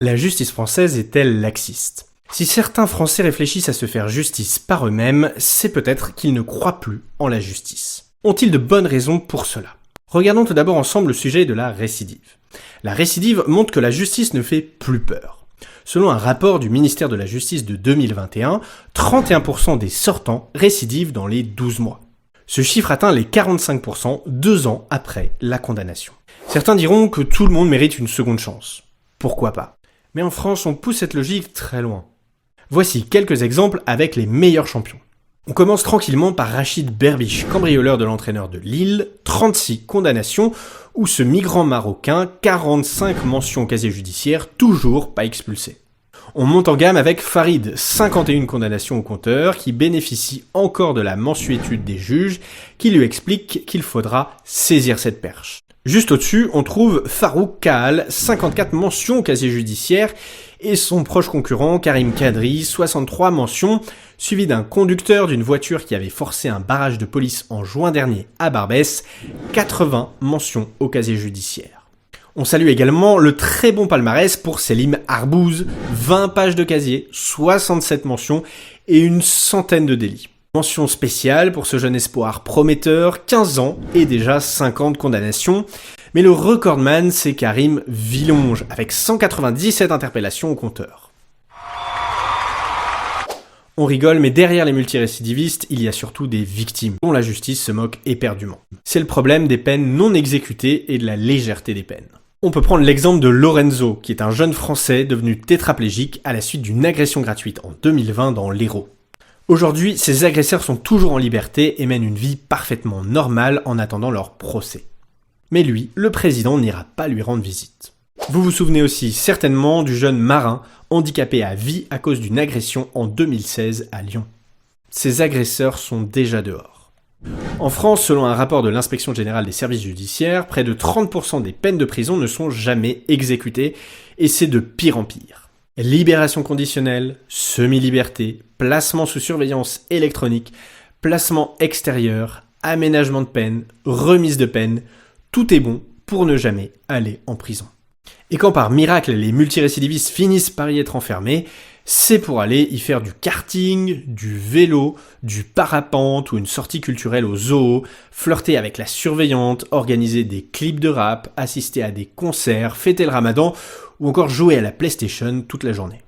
La justice française est-elle laxiste ? Si certains Français réfléchissent à se faire justice par eux-mêmes, c'est peut-être qu'ils ne croient plus en la justice. Ont-ils de bonnes raisons pour cela ? Regardons tout d'abord ensemble le sujet de la récidive. La récidive montre que la justice ne fait plus peur. Selon un rapport du ministère de la Justice de 2021, 31% des sortants récidivent dans les 12 mois. Ce chiffre atteint les 45% 2 ans après la condamnation. Certains diront que tout le monde mérite une seconde chance. Pourquoi pas ? Mais en France, on pousse cette logique très loin. Voici quelques exemples avec les meilleurs champions. On commence tranquillement par Rachid Berbiche, cambrioleur de l'entraîneur de Lille, 36 condamnations, ou ce migrant marocain, 45 mentions au casier judiciaire, toujours pas expulsé. On monte en gamme avec Farid, 51 condamnations au compteur, qui bénéficie encore de la mansuétude des juges, qui lui expliquent qu'il faudra saisir cette perche. Juste au-dessus, on trouve Farouk Kahal, 54 mentions au casier judiciaire, et son proche concurrent Karim Kadri, 63 mentions, suivi d'un conducteur d'une voiture qui avait forcé un barrage de police en juin dernier à Barbès, 80 mentions au casier judiciaire. On salue également le très bon palmarès pour Selim Arbouz, 20 pages de casier, 67 mentions et une centaine de délits. Mention spéciale pour ce jeune espoir prometteur, 15 ans et déjà 50 condamnations. Mais le recordman, c'est Karim Villonge, avec 197 interpellations au compteur. On rigole, mais derrière les multirécidivistes, il y a surtout des victimes, dont la justice se moque éperdument. C'est le problème des peines non exécutées et de la légèreté des peines. On peut prendre l'exemple de Lorenzo, qui est un jeune Français devenu tétraplégique à la suite d'une agression gratuite en 2020 dans l'Hérault. Aujourd'hui, ces agresseurs sont toujours en liberté et mènent une vie parfaitement normale en attendant leur procès. Mais lui, le président n'ira pas lui rendre visite. Vous vous souvenez aussi certainement du jeune marin handicapé à vie à cause d'une agression en 2016 à Lyon. Ces agresseurs sont déjà dehors. En France, selon un rapport de l'Inspection générale des services judiciaires, près de 30% des peines de prison ne sont jamais exécutées, et c'est de pire en pire. Libération conditionnelle, semi-liberté, placement sous surveillance électronique, placement extérieur, aménagement de peine, remise de peine, tout est bon pour ne jamais aller en prison. Et quand par miracle les multirécidivistes finissent par y être enfermés, c'est pour aller y faire du karting, du vélo, du parapente ou une sortie culturelle au zoo, flirter avec la surveillante, organiser des clips de rap, assister à des concerts, fêter le ramadan ou encore jouer à la PlayStation toute la journée.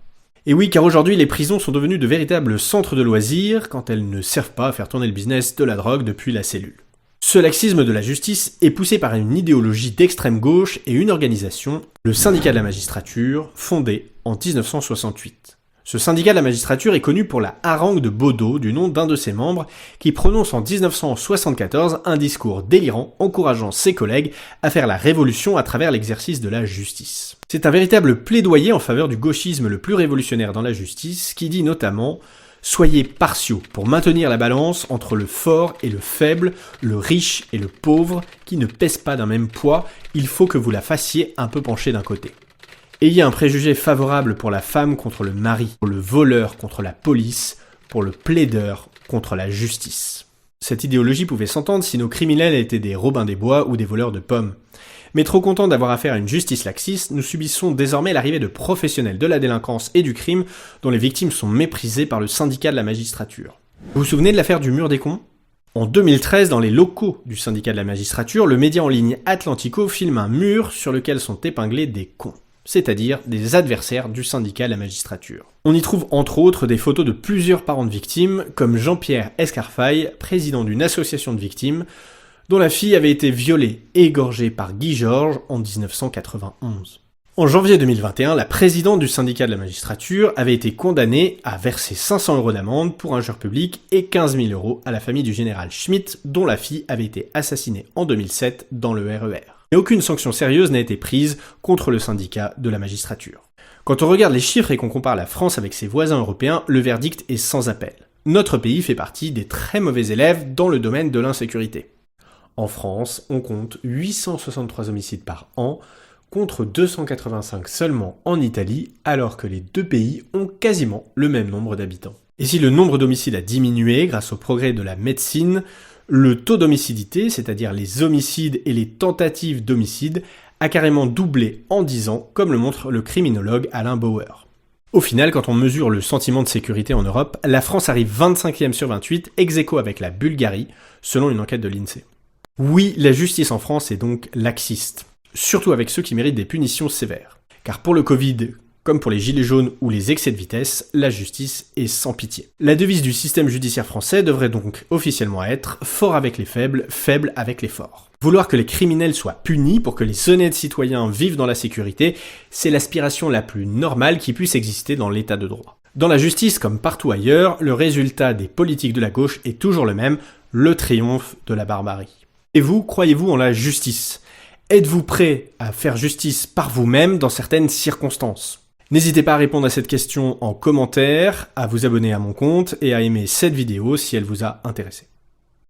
Et oui, car aujourd'hui les prisons sont devenues de véritables centres de loisirs quand elles ne servent pas à faire tourner le business de la drogue depuis la cellule. Ce laxisme de la justice est poussé par une idéologie d'extrême gauche et une organisation, le syndicat de la magistrature, fondé en 1968. Ce syndicat de la magistrature est connu pour la harangue de Baudot, du nom d'un de ses membres, qui prononce en 1974 un discours délirant encourageant ses collègues à faire la révolution à travers l'exercice de la justice. C'est un véritable plaidoyer en faveur du gauchisme le plus révolutionnaire dans la justice, qui dit notamment « Soyez partiaux pour maintenir la balance entre le fort et le faible, le riche et le pauvre, qui ne pèsent pas d'un même poids, il faut que vous la fassiez un peu pencher d'un côté. » Ayez un préjugé favorable pour la femme contre le mari, pour le voleur contre la police, pour le plaideur contre la justice. Cette idéologie pouvait s'entendre si nos criminels étaient des Robin des Bois ou des voleurs de pommes. Mais trop contents d'avoir affaire à une justice laxiste, nous subissons désormais l'arrivée de professionnels de la délinquance et du crime dont les victimes sont méprisées par le syndicat de la magistrature. Vous vous souvenez de l'affaire du mur des cons ? En 2013, dans les locaux du syndicat de la magistrature, le média en ligne Atlantico filme un mur sur lequel sont épinglés des cons, c'est-à-dire des adversaires du syndicat de la magistrature. On y trouve entre autres des photos de plusieurs parents de victimes, comme Jean-Pierre Escarfaille, président d'une association de victimes, dont la fille avait été violée et égorgée par Guy Georges en 1991. En janvier 2021, la présidente du syndicat de la magistrature avait été condamnée à verser 500 € d'amende pour injure publique et 15 000 € à la famille du général Schmitt, dont la fille avait été assassinée en 2007 dans le RER. Mais aucune sanction sérieuse n'a été prise contre le syndicat de la magistrature. Quand on regarde les chiffres et qu'on compare la France avec ses voisins européens, le verdict est sans appel. Notre pays fait partie des très mauvais élèves dans le domaine de l'insécurité. En France, on compte 863 homicides par an, contre 285 seulement en Italie, alors que les deux pays ont quasiment le même nombre d'habitants. Et si le nombre d'homicides a diminué grâce au progrès de la médecine, le taux d'homicidité, c'est-à-dire les homicides et les tentatives d'homicide, a carrément doublé en 10 ans, comme le montre le criminologue Alain Bauer. Au final, quand on mesure le sentiment de sécurité en Europe, la France arrive 25e sur 28, ex aequo avec la Bulgarie, selon une enquête de l'INSEE. Oui, la justice en France est donc laxiste, surtout avec ceux qui méritent des punitions sévères. Car pour le Covid, comme pour les gilets jaunes ou les excès de vitesse, la justice est sans pitié. La devise du système judiciaire français devrait donc officiellement être « fort avec les faibles, faible avec les forts ». Vouloir que les criminels soient punis pour que les honnêtes citoyens vivent dans la sécurité, c'est l'aspiration la plus normale qui puisse exister dans l'état de droit. Dans la justice, comme partout ailleurs, le résultat des politiques de la gauche est toujours le même, le triomphe de la barbarie. Et vous, croyez-vous en la justice ? Êtes-vous prêt à faire justice par vous-même dans certaines circonstances ? N'hésitez pas à répondre à cette question en commentaire, à vous abonner à mon compte et à aimer cette vidéo si elle vous a intéressé.